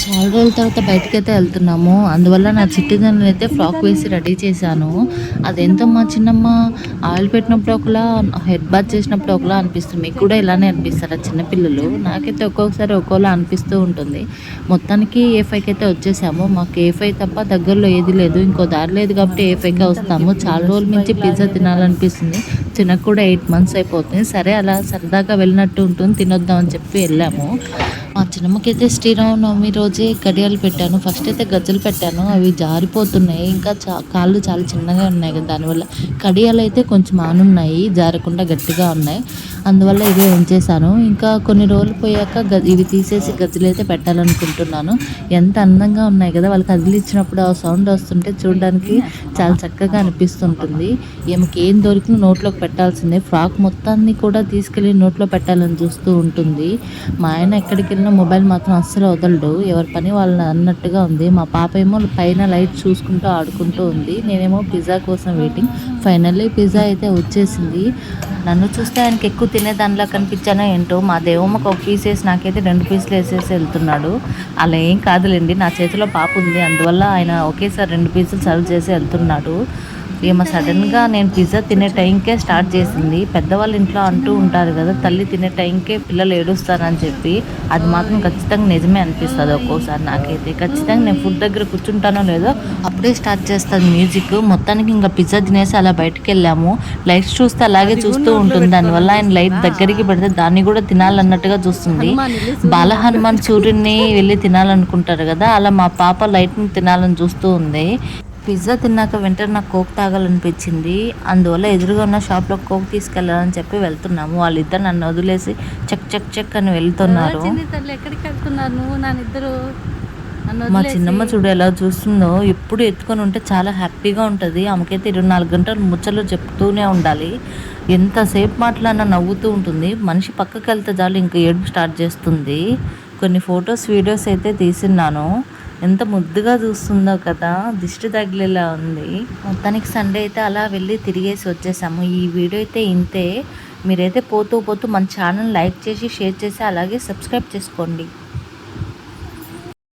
చాలా రోజుల తర్వాత బయటకైతే వెళ్తున్నాము. అందువల్ల నా చిట్టిదానినైతే ఫ్రాక్ వేసి రెడీ చేశాను. అదేంతో మా చిన్నమ్మ ఆయిల్ పెట్టినప్పుడు ఒకలా, హెడ్ బాత్ చేసినప్పుడు ఒకలా అనిపిస్తుంది. మీకు కూడా ఇలానే అనిపిస్తారా చిన్న పిల్లలు? నాకైతే ఒక్కొక్కసారి ఒక్కోలా అనిపిస్తూ ఉంటుంది. మొత్తానికి ఏ5కి అయితే వచ్చేసాము. మాకు ఏ5 తప్ప దగ్గరలో ఏది లేదు. ఇంకో దారి లేదు కాబట్టి ఏ5కే వస్తాము. చాలా రోజుల నుంచి పిజ్జా తినాలనిపిస్తుంది. తినక కూడా 8 మంత్స్ అయిపోతుంది. సరే అలా సరదాగా వెళ్ళినట్టు ఉంటుంది. తినొద్దాం అని చెప్పి వెళ్ళాము. మా చిన్నమ్మకైతే శ్రీరామనవమి రోజే కడియాలు పెట్టాను. ఫస్ట్ అయితే గజ్జలు పెట్టాను. అవి జారిపోతున్నాయి. ఇంకా కాళ్ళు చాలా చిన్నగా ఉన్నాయి కదా! దానివల్ల కడియాలు అయితే కొంచెం ఆనున్నాయి. జారకుండా గట్టిగా ఉన్నాయి. అందువల్ల ఇవే ఉంచేశాను. ఇంకా కొన్ని రోజులు పోయాక ఇవి తీసేసి గజ్జలైతే పెట్టాలనుకుంటున్నాను. ఎంత అందంగా ఉన్నాయి కదా! వాళ్ళు కదిలిచ్చినప్పుడు ఆ సౌండ్ వస్తుంటే చూడడానికి చాలా చక్కగా అనిపిస్తుంటుంది. ఈమెకి ఏం దొరికినా నోట్లోకి పెట్టాల్సిందే. ఫ్రాక్ మొత్తాన్ని కూడా తీసుకెళ్ళి నోట్లో పెట్టాలని చూస్తూ ఉంటుంది. మా ఆయన ఎక్కడికి వెళ్ళినా మొబైల్ మాత్రం అస్సలు వదలడు. ఎవరి పని వాళ్ళని అన్నట్టుగా ఉంది. మా పాప ఏమో పైన లైట్ చూసుకుంటూ ఆడుకుంటూ ఉంది. నేనేమో పిజ్జా కోసం వెయిటింగ్. ఫైనల్లీ పిజ్జా అయితే వచ్చేసింది. నన్ను చూస్తే ఆయనకి ఎక్కువ తినేదానిలా కనిపించానో ఏంటో. మా దేవమ్మకి ఒక పీస్ వేసి నాకైతే 2 పీసులు వేసేసి వెళ్తున్నాడు. అలా ఏం కాదులేండి, నా చేతిలో పాప ఉంది. అందువల్ల ఆయన ఒకేసారి 2 పీసులు సర్వ్ చేసి వెళ్తున్నాడు. ఈమె సడన్గా నేను పిజ్జా తినే టైంకే స్టార్ట్ చేసింది. పెద్దవాళ్ళ ఇంట్లో అంటూ ఉంటారు కదా, తల్లి తినే టైంకే పిల్లలు ఏడుస్తారని చెప్పి. అది మాత్రం ఖచ్చితంగా నిజమే అనిపిస్తుంది ఒక్కోసారి నాకైతే. ఖచ్చితంగా నేను ఫుడ్ దగ్గర కూర్చుంటానో లేదో అప్పుడే స్టార్ట్ చేస్తుంది మ్యూజిక్. మొత్తానికి ఇంకా పిజ్జా తినేసి అలా బయటకు వెళ్ళాము. లైట్స్ చూస్తే అలాగే చూస్తూ ఉంటుంది. దానివల్ల ఆయన లైట్ దగ్గరికి పెడితే దాన్ని కూడా తినాలన్నట్టుగా చూస్తుంది. బాల హనుమాన్ సూర్యుడిని వెళ్ళి తినాలనుకుంటారు కదా, అలా మా పాప లైట్ని తినాలని చూస్తూ ఉంది. పిజ్జా తిన్నాక వెంటనే నాకు కోక్ తాగాలనిపించింది. అందువల్ల ఎదురుగా ఉన్న షాప్లో కోక్ తీసుకెళ్ళాలని చెప్పి వెళ్తున్నాము. వాళ్ళిద్దరు నన్ను వదిలేసి చెక్ చెక్ చెక్ అని వెళ్తున్నారు. ఎక్కడికి వెళ్తున్నారు నువ్వు నానిద్దరు? మా చిన్నమ్మ చూడు ఎలా చూస్తుందో. ఎప్పుడు ఎత్తుకొని ఉంటే చాలా హ్యాపీగా ఉంటుంది. ఆమెకైతే 24 గంటలు ముచ్చట్లు చెప్తూనే ఉండాలి. ఎంతసేపు మాట్లాడినా నవ్వుతూ ఉంటుంది. మనిషి పక్కకి వెళ్తే చాలు ఇంకా ఏడుపు స్టార్ట్ చేస్తుంది. కొన్ని ఫొటోస్ వీడియోస్ అయితే తీసిన్నాను. ఎంత ముద్దుగా చూస్తుందో కదా, దిష్టి తగిలేలా ఉంది. మొత్తానికి సండే అయితే అలా వెళ్ళి తిరిగేసి వచ్చేసాము. ఈ వీడియో అయితే ఇంతే. మీరైతే పోతూ పోతూ మన ఛానల్ లైక్ చేసి షేర్ చేసి అలాగే సబ్స్క్రైబ్ చేసుకోండి.